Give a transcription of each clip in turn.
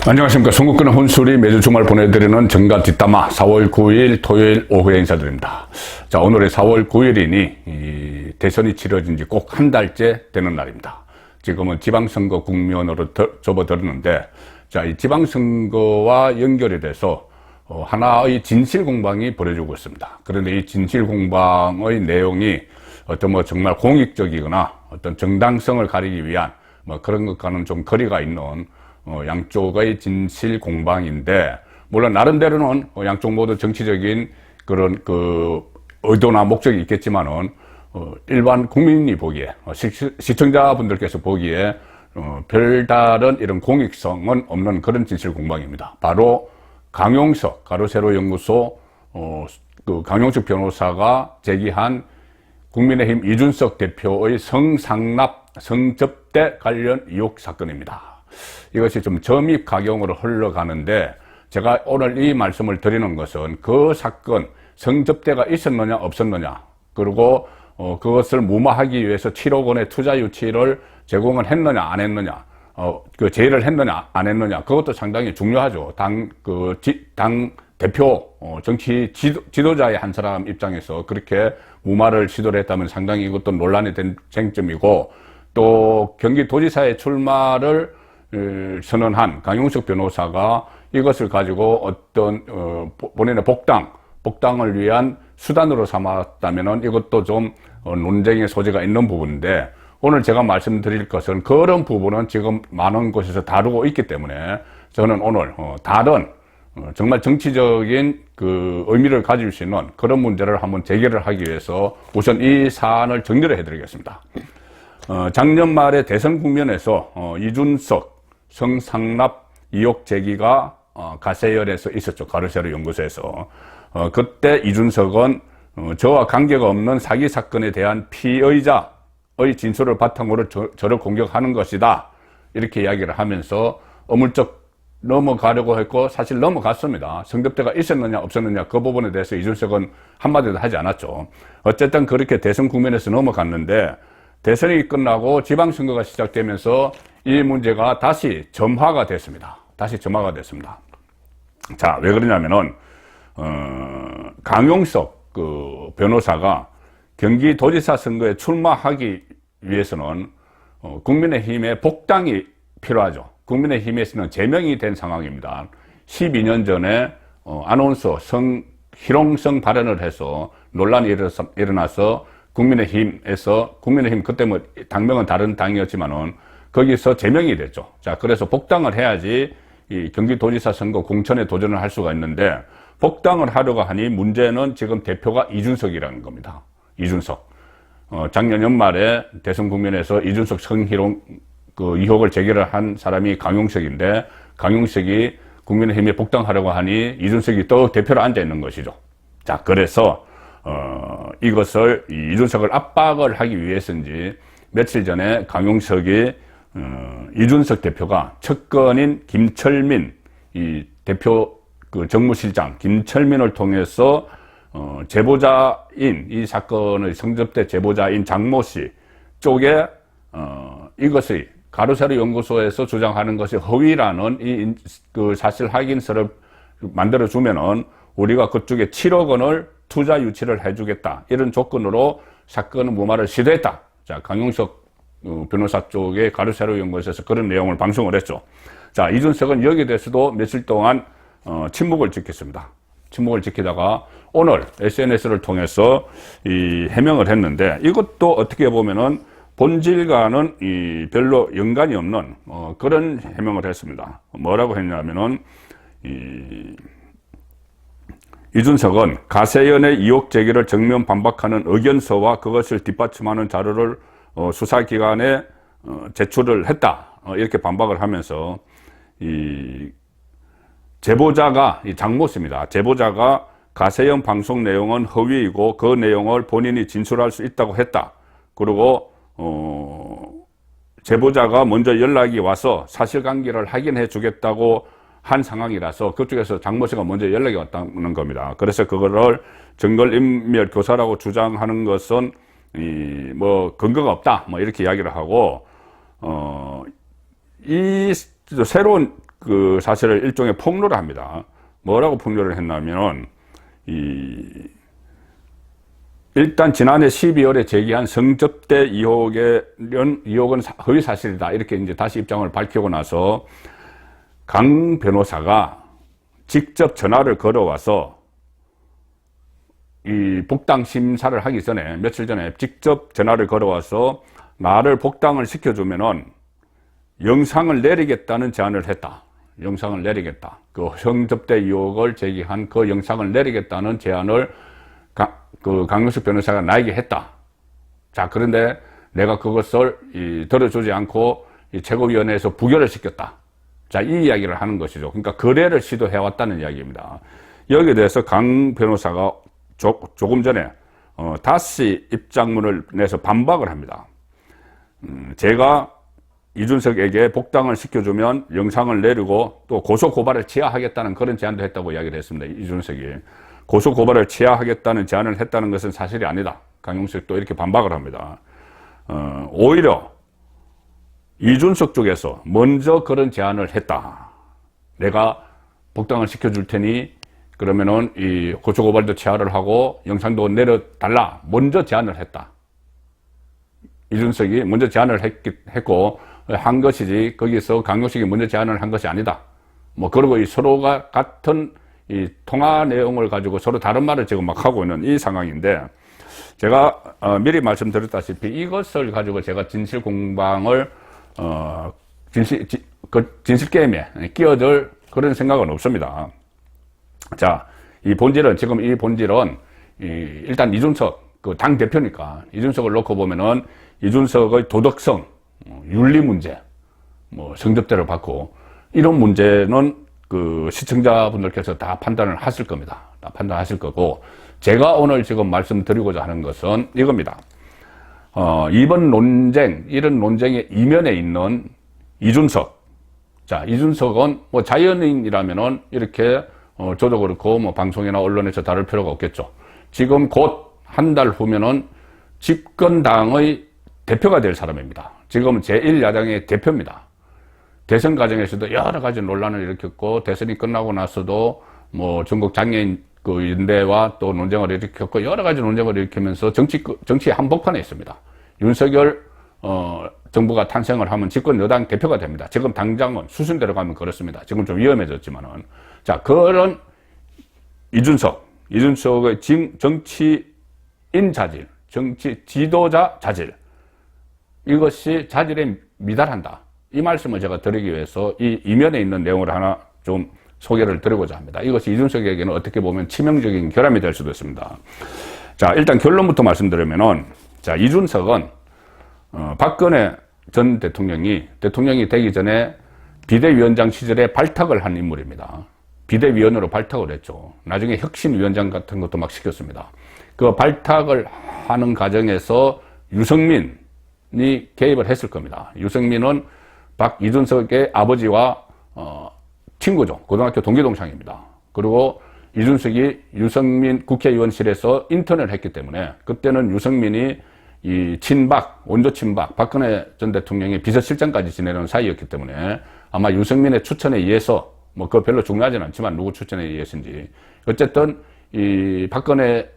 안녕하십니까. 송국근의 혼술이 매주 주말 보내드리는 정가 뒷담화 4월 9일 토요일 오후에 인사드립니다. 자, 오늘의 4월 9일이니 대선이 치러진 지 꼭 한 달째 되는 날입니다. 지금은 지방선거 국면으로 접어들었는데, 자, 이 지방선거와 연결이 돼서 하나의 진실 공방이 벌어지고 있습니다. 그런데 이 진실 공방의 내용이 어떤 정말 공익적이거나 어떤 정당성을 가리기 위한 그런 것과는 좀 거리가 있는 양쪽의 진실 공방인데, 물론 나름대로는 양쪽 모두 정치적인 그런 의도나 목적이 있겠지만은 일반 국민이 보기에 시청자분들께서 보기에 별다른 이런 공익성은 없는 그런 진실 공방입니다. 바로 강용석 가로세로 연구소 강용석 변호사가 제기한 국민의힘 이준석 대표의 성상납 성접대 관련 의혹 사건입니다. 이것이 좀 점입가경으로 흘러가는데, 제가 오늘 이 말씀을 드리는 것은 그 사건 성접대가 있었느냐 없었느냐, 그리고 그것을 무마하기 위해서 7억 원의 투자 유치를 제공을 했느냐 안 했느냐, 그 제의를 했느냐 안 했느냐, 그것도 상당히 중요하죠. 당 대표 정치 지도자의 한 사람 입장에서 그렇게 무마를 시도를 했다면 상당히 이것도 논란이 된 쟁점이고, 또 경기도지사의 출마를 선언한 강용석 변호사가 이것을 가지고 어떤 본인의 복당을 위한 수단으로 삼았다면은 이것도 좀 논쟁의 소지가 있는 부분인데, 오늘 제가 말씀드릴 것은 그런 부분은 지금 많은 곳에서 다루고 있기 때문에 저는 오늘 다른 정말 정치적인 의미를 가질 수 있는 그런 문제를 한번 제기를 하기 위해서 우선 이 사안을 정리를 해드리겠습니다. 작년 말에 대선 국면에서 이준석 성상납 의혹 제기가 가세연에서 있었죠. 가로세로 연구소에서. 그때 이준석은 저와 관계가 없는 사기 사건에 대한 피의자의 진술을 바탕으로 저를 공격하는 것이다, 이렇게 이야기를 하면서 어물쩍 넘어가려고 했고, 사실 넘어갔습니다. 성접대가 있었느냐 없었느냐 그 부분에 대해서 이준석은 한마디도 하지 않았죠. 어쨌든 그렇게 대선 국면에서 넘어갔는데, 대선이 끝나고 지방선거가 시작되면서 이 문제가 다시 점화가 됐습니다. 자, 왜 그러냐면은 강용석 변호사가 경기도지사 선거에 출마하기 위해서는 국민의힘의 복당이 필요하죠. 국민의힘에서는 제명이 된 상황입니다. 12년 전에 아나운서 희롱성 발언을 해서 논란이 일어나서 국민의힘 그때 당명은 다른 당이었지만은 거기서 제명이 됐죠. 자, 그래서 복당을 해야지 이 경기도지사 선거 공천에 도전을 할 수가 있는데, 복당을 하려고 하니 문제는 지금 대표가 이준석이라는 겁니다. 이준석. 작년 연말에 대선 국면에서 이준석 성희롱 의혹을 제기를 한 사람이 강용석인데, 강용석이 국민의힘에 복당하려고 하니 이준석이 또 대표로 앉아 있는 것이죠. 자, 그래서 이것을 이준석을 압박을 하기 위해서인지 며칠 전에 강용석이 이준석 대표가 측근인 김철민 이 대표 정무실장 김철민을 통해서 제보자인 이 사건의 성접대 제보자인 장모 씨 쪽에 이것이 가로세로 연구소에서 주장하는 것이 허위라는 사실 확인서를 만들어 주면은 우리가 그쪽에 7억 원을 투자 유치를 해주겠다, 이런 조건으로 사건은 무마를 시도했다. 자, 강용석 변호사 쪽에 가로세로 연구소에서 그런 내용을 방송을 했죠. 자, 이준석은 여기에 대해서도 며칠 동안 침묵을 지켰습니다. 침묵을 지키다가 오늘 SNS를 통해서 해명을 했는데, 이것도 어떻게 보면은 본질과는 별로 연관이 없는 그런 해명을 했습니다. 뭐라고 했냐면은 이준석은 가세연의 의혹 제기를 정면 반박하는 의견서와 그것을 뒷받침하는 자료를 수사기관에 제출을 했다, 이렇게 반박을 하면서 제보자가 장모 씨입니다. 제보자가 가세연 방송 내용은 허위이고 그 내용을 본인이 진술할 수 있다고 했다. 그리고 제보자가 먼저 연락이 와서 사실관계를 확인해 주겠다고 한 상황이라서 그쪽에서 장모 씨가 먼저 연락이 왔다는 겁니다. 그래서 그거를 정글인멸 교사라고 주장하는 것은 근거가 없다, 이렇게 이야기를 하고, 이 새로운 그 사실을 일종의 폭로를 합니다. 뭐라고 폭로를 했냐면은, 일단 지난해 12월에 제기한 성접대 의혹은 허위 사실이다. 이렇게 이제 다시 입장을 밝히고 나서 강 변호사가 직접 전화를 걸어와서 이 복당 심사를 하기 전에, 며칠 전에 직접 전화를 걸어와서 나를 복당을 시켜주면은 영상을 내리겠다는 제안을 했다. 영상을 내리겠다. 그 성접대 의혹을 제기한 그 영상을 내리겠다는 제안을 강용석 변호사가 나에게 했다. 자, 그런데 내가 그것을 들어주지 않고 최고위원회에서 부결을 시켰다. 자, 이 이야기를 하는 것이죠. 그러니까 거래를 시도해왔다는 이야기입니다. 여기에 대해서 강 변호사가 조금 전에 다시 입장문을 내서 반박을 합니다. 제가 이준석에게 복당을 시켜주면 영상을 내리고 또 고소고발을 취하하겠다는 그런 제안도 했다고 이야기를 했습니다. 이준석이. 고소고발을 취하하겠다는 제안을 했다는 것은 사실이 아니다. 강용석도 이렇게 반박을 합니다. 오히려 이준석 쪽에서 먼저 그런 제안을 했다. 내가 복당을 시켜줄 테니 그러면은 이 고소고발도 취하를 하고 영상도 내려달라. 먼저 제안을 했다. 이준석이 먼저 제안을 했고 한 것이지 거기서 강용석이 먼저 제안을 한 것이 아니다. 뭐 그리고 이 서로가 같은 이 통화 내용을 가지고 서로 다른 말을 지금 막 하고 있는 이 상황인데, 제가 미리 말씀드렸다시피 이것을 가지고 제가 진실 공방을 진실 게임에 끼어들 그런 생각은 없습니다. 자, 이 본질은 일단 이준석 그 당 대표니까 이준석을 놓고 보면은 이준석의 도덕성, 윤리 문제, 뭐 성접대를 받고 이런 문제는 그 시청자분들께서 다 판단을 하실 겁니다. 다 판단하실 거고, 제가 오늘 지금 말씀드리고자 하는 것은 이겁니다. 이번 논쟁, 이런 논쟁의 이면에 있는 이준석. 자, 이준석은 뭐 자연인이라면은 이렇게 저도 그렇고 뭐 방송이나 언론에서 다룰 필요가 없겠죠. 지금 곧 한 달 후면은 집권당의 대표가 될 사람입니다. 지금 제1야당의 대표입니다. 대선 과정에서도 여러 가지 논란을 일으켰고, 대선이 끝나고 나서도 뭐 전국 장애인 그 연대와 또 논쟁을 일으켰고, 여러 가지 논쟁을 일으키면서 정치 한복판에 있습니다. 윤석열 정부가 탄생을 하면 집권 여당 대표가 됩니다. 지금 당장은 수순대로 가면 그렇습니다. 지금 좀 위험해졌지만은. 자, 그런 이준석의 정치인 자질, 정치 지도자 자질, 이것이 자질에 미달한다. 이 말씀을 제가 드리기 위해서 이 이면에 있는 내용을 하나 좀 소개를 드리고자 합니다. 이것이 이준석에게는 어떻게 보면 치명적인 결함이 될 수도 있습니다. 자, 일단 결론부터 말씀드리면은, 자, 이준석은 박근혜 전 대통령이 되기 전에 비대위원장 시절에 발탁을 한 인물입니다. 비대위원으로 발탁을 했죠. 나중에 혁신위원장 같은 것도 막 시켰습니다. 그 발탁을 하는 과정에서 유승민이 개입을 했을 겁니다. 유승민은 이준석의 아버지와 친구죠. 고등학교 동기동창입니다. 그리고 이준석이 유승민 국회의원실에서 인턴을 했기 때문에 그때는 유승민이 이 원조 친박, 박근혜 전 대통령의 비서실장까지 지내는 사이였기 때문에 아마 유승민의 추천에 의해서, 뭐 그거 별로 중요하진 않지만 누구 추천에 의해서인지, 어쨌든 이 박근혜의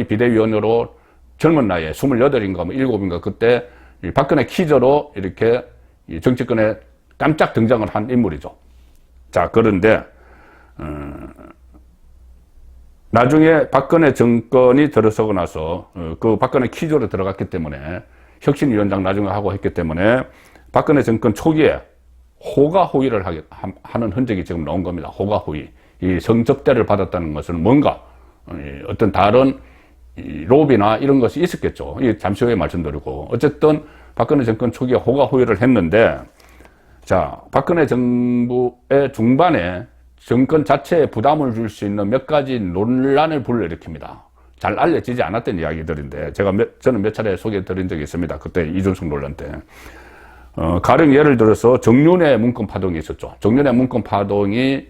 비대위원으로 젊은 나이에 28인가 뭐 7인가 그때 이 박근혜 키저로 이렇게 이 정치권에 깜짝 등장을 한 인물이죠. 자, 그런데 나중에 박근혜 정권이 들어서고 나서 그 박근혜 키저로 들어갔기 때문에 혁신위원장 나중에 하고 했기 때문에 박근혜 정권 초기에 호가호위를 하는 흔적이 지금 나온 겁니다. 호가호위. 이 성접대를 받았다는 것은 뭔가 어떤 다른 로비나 이런 것이 있었겠죠. 잠시 후에 말씀드리고, 어쨌든 박근혜 정권 초기에 호가호위를 했는데, 자, 박근혜 정부의 중반에 정권 자체에 부담을 줄 수 있는 몇 가지 논란을 불러일으킵니다. 잘 알려지지 않았던 이야기들인데 저는 몇 차례 소개해드린 적이 있습니다. 그때 이준석 논란 때. 가령 예를 들어서 정윤회 문건 파동이 있었죠. 정윤회 문건 파동이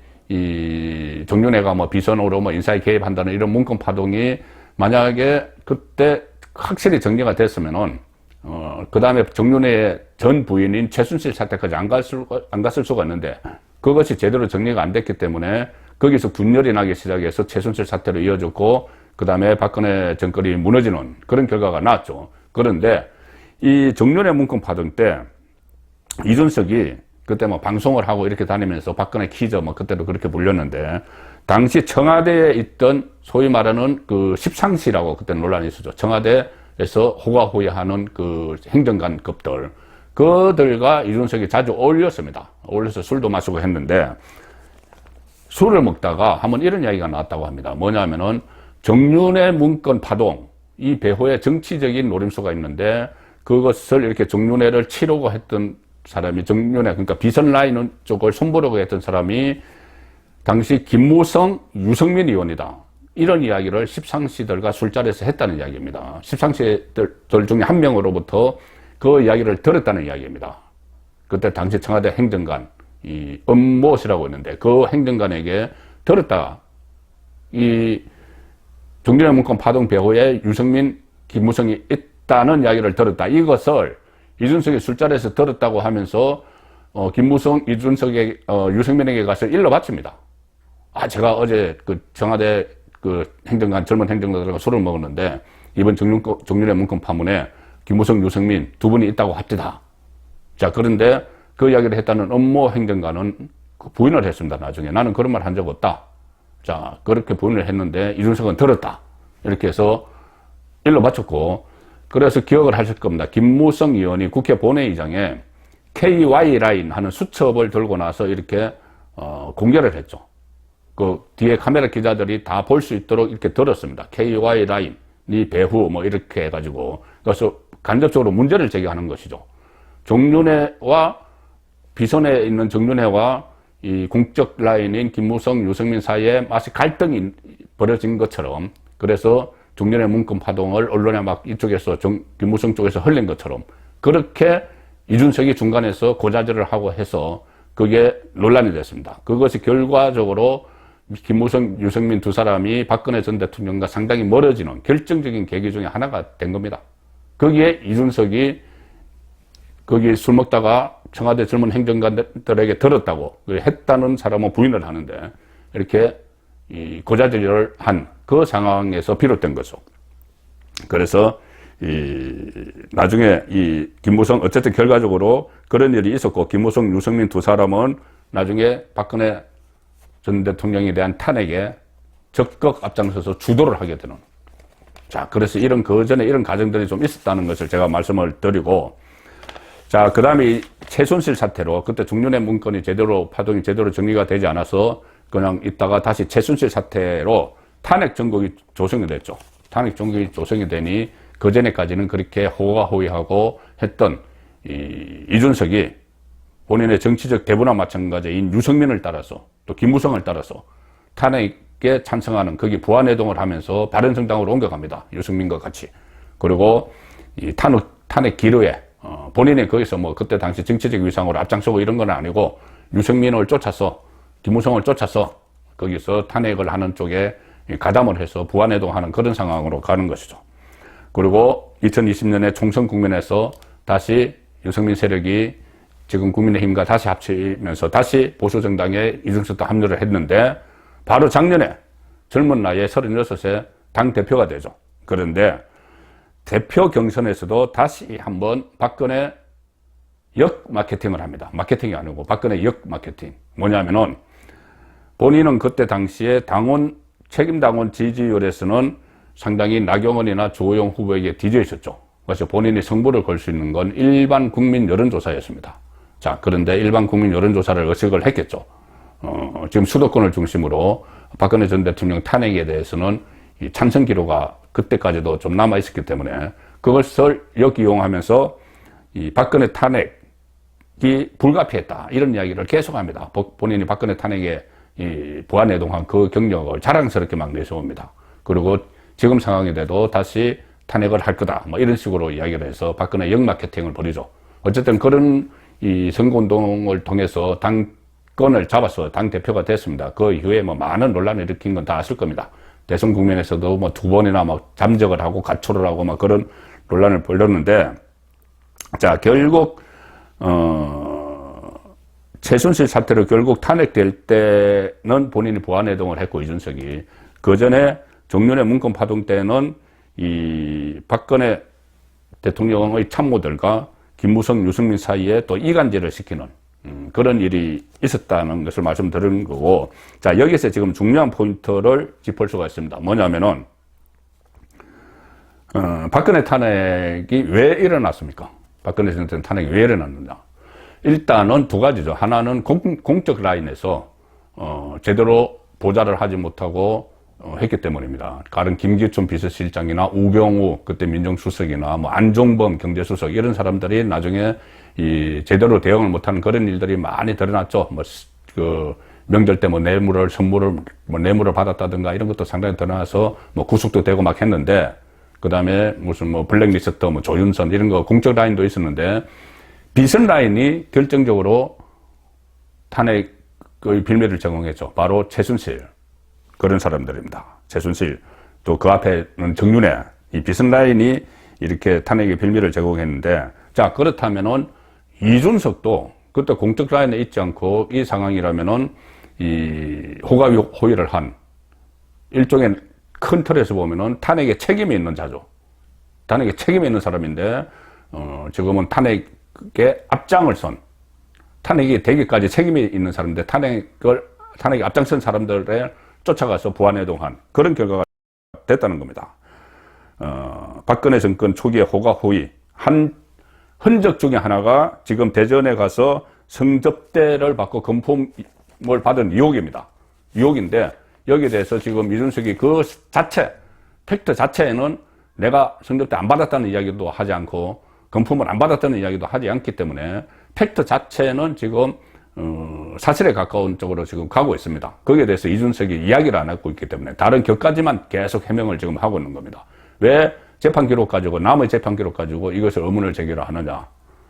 정윤회가 뭐 비선으로 뭐 인사에 개입한다는 이런 문건 파동이 만약에 그때 확실히 정리가 됐으면은 그 다음에 정윤회의 전 부인인 최순실 사태까지 안 갔을 수가 있는데 그것이 제대로 정리가 안 됐기 때문에 거기서 분열이 나기 시작해서 최순실 사태로 이어졌고 그 다음에 박근혜 정권이 무너지는 그런 결과가 나왔죠. 그런데 이 정윤회 문건 파동 때 이준석이 그때 뭐 방송을 하고 이렇게 다니면서 박근혜 키즈 뭐 그때도 그렇게 불렸는데 당시 청와대에 있던 소위 말하는 그 십상시라고 그때 논란이 있었죠. 청와대에서 호가호위하는 그 행정관급들 그들과 이준석이 자주 어울렸습니다. 어울려서 술도 마시고 했는데 술을 먹다가 한번 이런 이야기가 나왔다고 합니다. 뭐냐면은 정윤회 문건 파동 이 배후에 정치적인 노림수가 있는데 그것을 이렇게 정윤회를 치려고 했던 사람이 정윤회 그러니까 비선 라인 쪽을 손보려고 했던 사람이 당시 김무성, 유승민 의원이다. 이런 이야기를 십상시들과 술자리에서 했다는 이야기입니다. 십상시들 중에 한 명으로부터 그 이야기를 들었다는 이야기입니다. 그때 당시 청와대 행정관 이 엄모 씨라고 했는데 그 행정관에게 들었다. 이 정윤회 문건 파동 배후에 유승민, 김무성이 있다는 이야기를 들었다. 이것을 이준석이 술자리에서 들었다고 하면서 김무성, 이준석의 유승민에게 가서 일러 바칩니다. 아, 제가 어제 그 청와대 그 행정관, 젊은 행정관들과 술을 먹었는데 이번 정윤회 문건 파문에 김무성, 유승민 두 분이 있다고 합디다. 자, 그런데 그 이야기를 했다는 엄모 행정관은 부인을 했습니다. 나중에 나는 그런 말 한 적 없다. 자, 그렇게 부인을 했는데 이준석은 들었다. 이렇게 해서 일러 바쳤고 그래서 기억을 하실 겁니다. 김무성 의원이 국회 본회의장에 KY 라인 하는 수첩을 들고 나서 이렇게 공개를 했죠. 그 뒤에 카메라 기자들이 다 볼 수 있도록 이렇게 들었습니다. KY 라인이 배후 뭐 이렇게 해가지고 그래서 간접적으로 문제를 제기하는 것이죠. 정윤회와 비선에 있는 정윤회와 이 공적 라인인 김무성, 유승민 사이에 마치 갈등이 벌어진 것처럼 그래서 정윤회 문건 파동을 언론에 막 이쪽에서 김무성 쪽에서 흘린 것처럼 그렇게 이준석이 중간에서 고자질을 하고 해서 그게 논란이 됐습니다. 그것이 결과적으로 김무성, 유승민 두 사람이 박근혜 전 대통령과 상당히 멀어지는 결정적인 계기 중에 하나가 된 겁니다. 거기에 이준석이 거기 술 먹다가 청와대 젊은 행정관들에게 들었다고 했다는 사람은 부인을 하는데 이렇게 이 고자질을 한 그 상황에서 비롯된 거죠. 그래서 나중에 이 김무성 어쨌든 결과적으로 그런 일이 있었고 김무성, 유승민 두 사람은 나중에 박근혜 전 대통령에 대한 탄핵에 적극 앞장서서 주도를 하게 되는. 자, 그래서 이런 그 전에 이런 과정들이 좀 있었다는 것을 제가 말씀을 드리고 자, 그 다음에 최순실 사태로 그때 정윤회 문건이 파동이 제대로 정리가 되지 않아서 그냥 있다가 다시 최순실 사태로 탄핵 정국이 조성이 됐죠. 탄핵 정국이 조성이 되니 그전에까지는 그렇게 호가호위하고 했던 이준석이 본인의 정치적 대부나 마찬가지인 유승민을 따라서 또 김무성을 따라서 탄핵에 찬성하는 거기 부안해동을 하면서 바른정당으로 옮겨갑니다. 유승민과 같이. 그리고 이 탄핵 기로에 본인이 거기서 뭐 그때 당시 정치적 위상으로 앞장서고 이런 건 아니고 유승민을 쫓아서 김무성을 쫓아서 거기서 탄핵을 하는 쪽에 가담을 해서 부안해동하는 그런 상황으로 가는 것이죠. 그리고 2020년에 총선 국면에서 다시 유승민 세력이 지금 국민의힘과 다시 합치면서 다시 보수정당에 이준석도 합류를 했는데 바로 작년에 젊은 나이에 36세 당대표가 되죠. 그런데 대표 경선에서도 다시 한번 박근혜 역 마케팅을 합니다. 마케팅이 아니고 박근혜 역 마케팅. 뭐냐면은 본인은 그때 당시에 책임당원 지지율에서는 상당히 나경원이나 주호영 후보에게 뒤져 있었죠. 그래서 본인이 승부를 걸 수 있는 건 일반 국민 여론조사였습니다. 자, 그런데 일반 국민 여론조사를 의식을 했겠죠. 지금 수도권을 중심으로 박근혜 전 대통령 탄핵에 대해서는 이 찬성 기로가 그때까지도 좀 남아 있었기 때문에 그것을 역이용하면서 이 박근혜 탄핵이 불가피했다. 이런 이야기를 계속합니다. 본인이 박근혜 탄핵에 이 부안해동한 그 경력을 자랑스럽게 막 내세웁니다. 그리고 지금 상황이 돼도 다시 탄핵을 할 거다. 뭐 이런 식으로 이야기를 해서 박근혜 역마케팅을 벌이죠. 어쨌든 그런 이 선거운동을 통해서 당권을 잡아서 당대표가 됐습니다. 그 이후에 뭐 많은 논란을 일으킨 건 다 아실 겁니다. 대선 국면에서도 뭐 2번이나 막 잠적을 하고 가초를 하고 막 그런 논란을 벌였는데 자, 결국, 최순실 사태로 결국 탄핵될 때는 본인이 보안해동을 했고, 이준석이. 그 전에 정윤회 문건 파동 때는 이 박근혜 대통령의 참모들과 김무성, 유승민 사이에 또 이간질을 시키는 그런 일이 있었다는 것을 말씀드린 거고, 자, 여기서 지금 중요한 포인트를 짚을 수가 있습니다. 뭐냐면은, 박근혜 탄핵이 왜 일어났습니까? 박근혜 정권 탄핵이 왜 일어났느냐? 일단은 두 가지죠. 하나는 공적 라인에서, 제대로 보좌를 하지 못하고, 했기 때문입니다. 다른 김기춘 비서실장이나 우병우 그때 민정수석이나 뭐 안종범 경제수석 이런 사람들이 나중에 이 제대로 대응을 못하는 그런 일들이 많이 드러났죠. 뭐 그 명절 때 뭐 선물을 뭐 뇌물을 받았다든가 이런 것도 상당히 드러나서 뭐 구속도 되고 막 했는데, 그 다음에 무슨 뭐 블랙리스트 뭐 조윤선 이런 거 공적 라인도 있었는데, 비선 라인이 결정적으로 탄핵의 빌미를 제공했죠. 바로 최순실. 그런 사람들입니다. 최순실, 또 그 앞에는 정윤회, 이 비선 라인이 이렇게 탄핵의 빌미를 제공했는데, 자, 그렇다면은 이준석도 그때 공적 라인에 있지 않고 이 상황이라면은 이 호가 호의를 한 일종의 큰 틀에서 보면은 탄핵에 책임이 있는 자죠. 탄핵에 책임이 있는 사람인데, 지금은 탄핵에 앞장을 선, 탄핵이 되기까지 책임이 있는 사람인데 탄핵에 앞장선 사람들의 쫓아가서 보안해동한 그런 결과가 됐다는 겁니다. 박근혜 정권 초기에 호가호의 한 흔적 중에 하나가 지금 대전에 가서 성접대를 받고 금품을 받은 유혹입니다. 유혹인데 여기에 대해서 지금 이준석이 그 자체, 팩트 자체에는 내가 성접대 안 받았다는 이야기도 하지 않고 금품을 안 받았다는 이야기도 하지 않기 때문에 팩트 자체는 지금 사실에 가까운 쪽으로 지금 가고 있습니다. 거기에 대해서 이준석이 이야기를 안 하고 있기 때문에 다른 격까지만 계속 해명을 지금 하고 있는 겁니다. 왜 재판 기록 가지고, 남의 재판 기록 가지고 이것을 의문을 제기를 하느냐,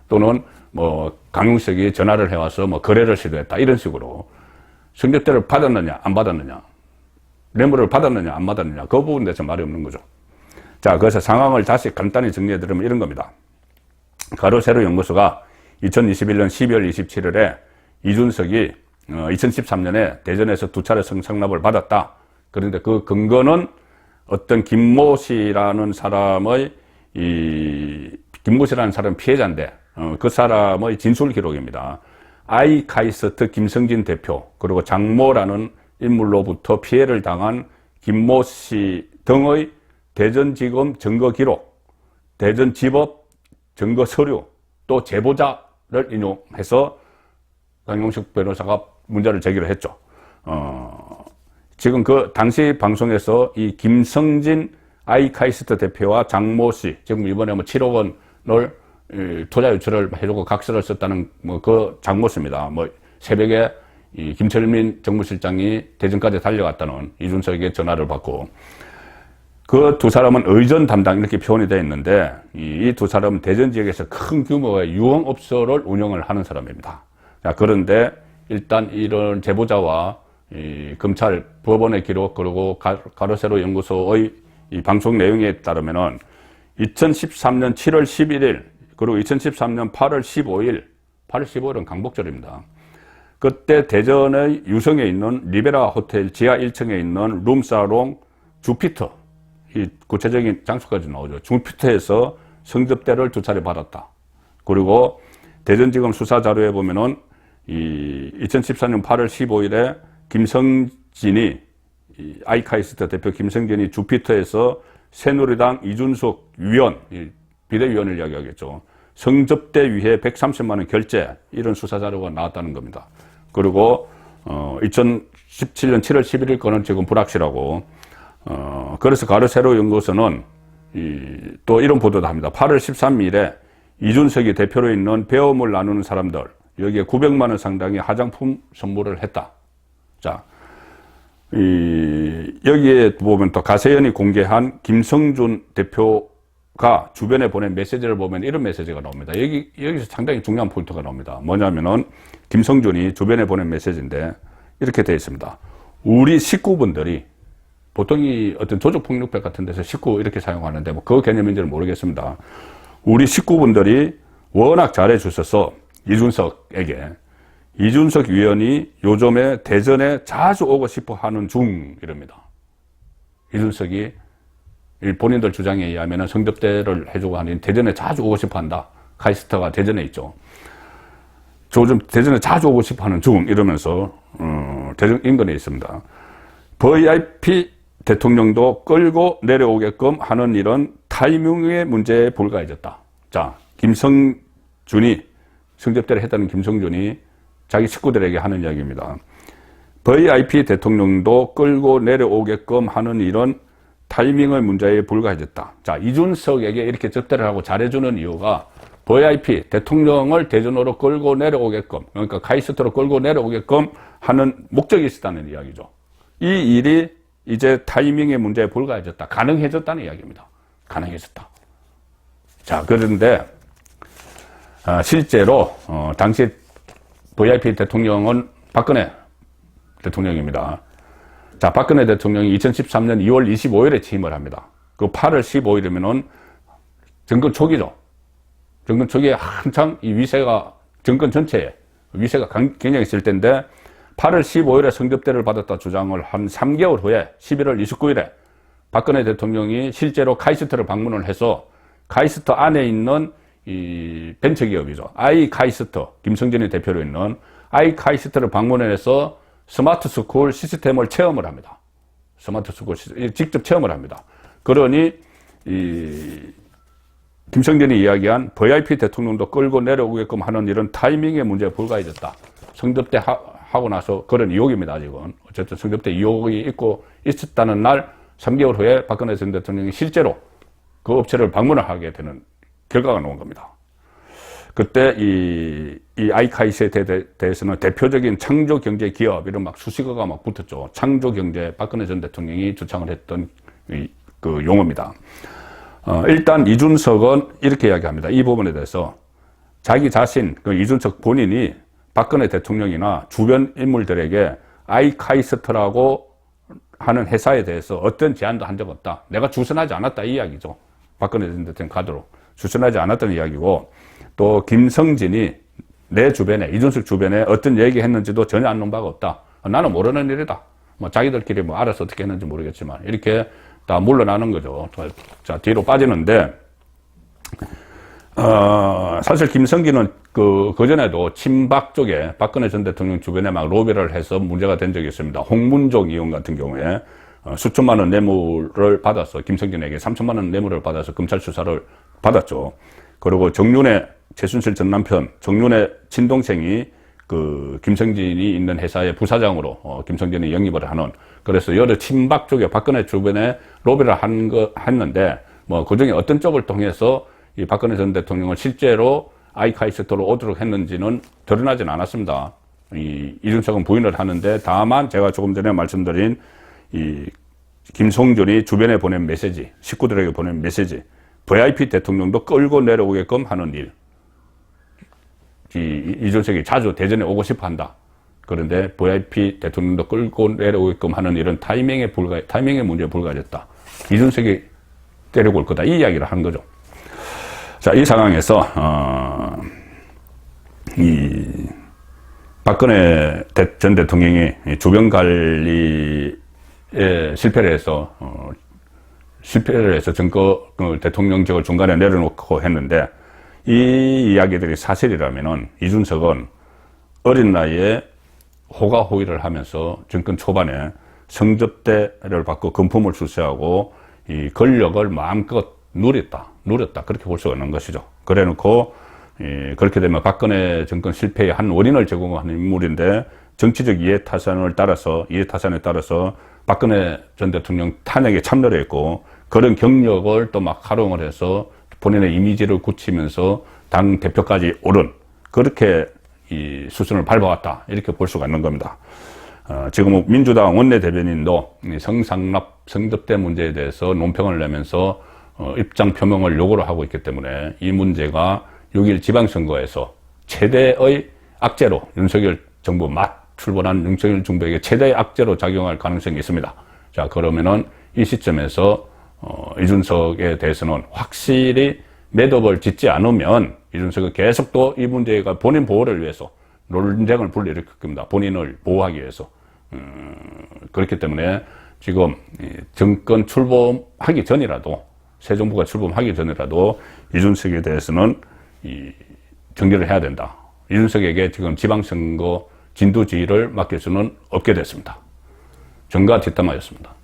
또는 뭐 강용석이 전화를 해와서 뭐 거래를 시도했다 이런 식으로 성접대를 받았느냐 안 받았느냐, 뇌물을 받았느냐 안 받았느냐, 그 부분에 대해서 말이 없는 거죠. 자, 그래서 상황을 다시 간단히 정리해드리면 이런 겁니다. 가로세로 연구소가 2021년 12월 27일에 이준석이 2013년에 대전에서 2차례 성상납을 받았다. 그런데 그 근거는 어떤 김모 씨라는 사람의 김모 씨라는 사람 피해자인데, 그 사람의 진술 기록입니다. 아이카이스트 김성진 대표, 그리고 장모라는 인물로부터 피해를 당한 김모 씨 등의 대전지검 증거 기록, 대전지법 증거 서류, 또 제보자를 인용해서 강용식 변호사가 문제를 제기를 했죠. 지금 그 당시 방송에서 이 김성진 아이카이스트 대표와 장모 씨, 지금 이번에 뭐 7억 원을 투자 유치를 해주고 각서를 썼다는 뭐 그 장모 씨입니다. 뭐 새벽에 이 김철민 정무실장이 대전까지 달려갔다는 이준석에게 전화를 받고, 그 두 사람은 의전 담당 이렇게 표현이 되어 있는데, 이 두 사람은 대전 지역에서 큰 규모의 유흥업소를 운영을 하는 사람입니다. 자, 그런데 일단 이런 제보자와 이 검찰 법원의 기록, 그리고 가로세로 연구소의 이 방송 내용에 따르면은 2013년 7월 11일 그리고 2013년 8월 15일, 8월 15일은 강복절입니다. 그때 대전의 유성에 있는 리베라 호텔 지하 1층에 있는 룸사롱 주피터, 이 구체적인 장소까지 나오죠. 주피터에서 성접대를 2차례 받았다. 그리고 대전지검 수사 자료에 보면은 이 2014년 8월 15일에 김성진이, 아이카이스트 대표 김성진이 주피터에서 새누리당 이준석 위원, 비대위원을 이야기하겠죠. 성접대 위해 130만 원 결제, 이런 수사 자료가 나왔다는 겁니다. 그리고 2017년 7월 11일 거는 지금 불확실하고, 그래서 가로세로 연구소는 또 이런 보도도 합니다. 8월 13일에 이준석이 대표로 있는 배움을 나누는 사람들, 여기에 900만 원 상당의 화장품 선물을 했다. 자, 여기에 보면 또 가세연이 공개한 김성준 대표가 주변에 보낸 메시지를 보면 이런 메시지가 나옵니다. 여기서 상당히 중요한 포인트가 나옵니다. 뭐냐면은 김성준이 주변에 보낸 메시지인데 이렇게 되어 있습니다. 우리 식구분들이, 보통 이 어떤 조직폭력배 같은 데서 식구 이렇게 사용하는데 뭐 그 개념인지는 모르겠습니다. 우리 식구분들이 워낙 잘해 주셔서 이준석에게 이준석 위원이 요즘에 대전에 자주 오고 싶어 하는 중 이럽니다. 이준석이 본인들 주장에 의하면 성접대를 해주고 하니 대전에 자주 오고 싶어 한다. 카이스트가 대전에 있죠. 요즘 대전에 자주 오고 싶어 하는 중 이러면서 대전 인근에 있습니다. VIP 대통령도 끌고 내려오게끔 하는 일은 타이밍의 문제에 불과해졌다. 자, 김성준이 성접대를 했다는 김성준이 자기 식구들에게 하는 이야기입니다. VIP 대통령도 끌고 내려오게끔 하는 일은 타이밍의 문제에 불과해졌다. 자, 이준석에게 이렇게 접대를 하고 잘해주는 이유가 VIP 대통령을 대전으로 끌고 내려오게끔, 그러니까 카이스트로 끌고 내려오게끔 하는 목적이 있었다는 이야기죠. 이 일이 이제 타이밍의 문제에 불과해졌다. 가능해졌다는 이야기입니다. 가능해졌다. 자, 그런데 실제로 당시 VIP 대통령은 박근혜 대통령입니다. 자, 박근혜 대통령이 2013년 2월 25일에 취임을 합니다. 그 8월 15일이면은 정권 초기죠. 정권 초기에 한창 이 위세가 정권 전체에 위세가 굉장히 있을 텐데 8월 15일에 성접대를 받았다 주장을 한 3개월 후에 11월 29일에 박근혜 대통령이 실제로 카이스트를 방문을 해서 카이스트 안에 있는 이 벤처기업이죠. 아이카이스트, 김성진이 대표로 있는 아이카이스트를 방문해서 스마트 스쿨 시스템을 체험을 합니다. 스마트 스쿨 시스템, 직접 체험을 합니다. 그러니 김성진이 이야기한 VIP 대통령도 끌고 내려오게끔 하는 일은 타이밍의 문제에 불과해졌다. 성접대 하고 나서 그런 의혹입니다. 아직은. 어쨌든 성접대 의혹이 있었다는 날 3개월 후에 박근혜 전 대통령이 실제로 그 업체를 방문을 하게 되는 결과가 나온 겁니다. 그때 이 아이카이스트에 대해서는 대표적인 창조경제 기업 이런 막 수식어가 막 붙었죠. 창조경제 박근혜 전 대통령이 주창을 했던 그 용어입니다. 일단 이준석은 이렇게 이야기합니다. 이 부분에 대해서 자기 자신, 그 이준석 본인이 박근혜 대통령이나 주변 인물들에게 아이카이스트라고 하는 회사에 대해서 어떤 제안도 한 적 없다. 내가 주선하지 않았다 이 이야기죠. 박근혜 전 대통령 카드로 주선하지 않았다는 이야기고, 또 김성진이 내 주변에, 이준석 주변에 어떤 얘기했는지도 전혀 아는 바가 없다. 나는 모르는 일이다. 뭐 자기들끼리 뭐 알아서 어떻게 했는지 모르겠지만 이렇게 다 물러나는 거죠. 자, 뒤로 빠지는데 사실 김성기는 그전에도 친박 쪽에 박근혜 전 대통령 주변에 막 로비를 해서 문제가 된 적이 있습니다. 홍문종 의원 같은 경우에 수천만 원 뇌물을 받아서 김성진에게 3천만 원 뇌물을 받아서 검찰 수사를 받았죠. 그리고 정윤회, 최순실 전 남편 정윤회 친동생이 그 김성진이 있는 회사의 부사장으로 김성진이 영입을 하는, 그래서 여러 친박 쪽에 박근혜 주변에 로비를 했는데 뭐 그중에 어떤 쪽을 통해서 이 박근혜 전 대통령을 실제로 아이카이스트로 오도록 했는지는 드러나진 않았습니다. 이준석은 부인을 하는데, 다만 제가 조금 전에 말씀드린 이 김성준이 주변에 보낸 메시지, 식구들에게 보낸 메시지, VIP 대통령도 끌고 내려오게끔 하는 일. 이준석이 자주 대전에 오고 싶어 한다. 그런데 VIP 대통령도 끌고 내려오게끔 하는 일은 타이밍의 문제에 불과해졌다. 이준석이 때리고 올 거다. 이 이야기를 한 거죠. 자, 이 상황에서, 박근혜 전 대통령이 주변 관리에 실패를 해서 대통령직을 중간에 내려놓고 했는데, 이 이야기들이 사실이라면은 이준석은 어린 나이에 호가호위를 하면서 정권 초반에 성접대를 받고 금품을 출세하고 이 권력을 마음껏 누렸다. 그렇게 볼 수가 있는 것이죠. 그래 놓고 그렇게 되면 박근혜 정권 실패의 한 원인을 제공하는 인물인데, 정치적 이해 타산에 따라서 박근혜 전 대통령 탄핵에 참여를 했고, 그런 경력을 또 막 활용을 해서 본인의 이미지를 굳히면서 당 대표까지 오른, 그렇게 이 수순을 밟아왔다. 이렇게 볼 수가 있는 겁니다. 지금 민주당 원내대변인도 성상납, 성접대 문제에 대해서 논평을 내면서 입장 표명을 요구를 하고 있기 때문에 이 문제가 6일 지방선거에서 최대의 악재로, 윤석열 정부 출범한 윤석열 정부에게 최대의 악재로 작용할 가능성이 있습니다. 자, 그러면은 이 시점에서 이준석에 대해서는 확실히 매듭을 짓지 않으면 이준석은 계속 또 이 문제가 본인 보호를 위해서 논쟁을 불러일으킬 겁니다. 본인을 보호하기 위해서. 그렇기 때문에 지금 정권 출범하기 전이라도, 새 정부가 출범하기 전이라도 이준석에 대해서는 정리를 해야 된다. 이준석에게 지금 지방선거 진두지휘를 맡길 수는 없게 됐습니다. 정가 뒷담화였습니다.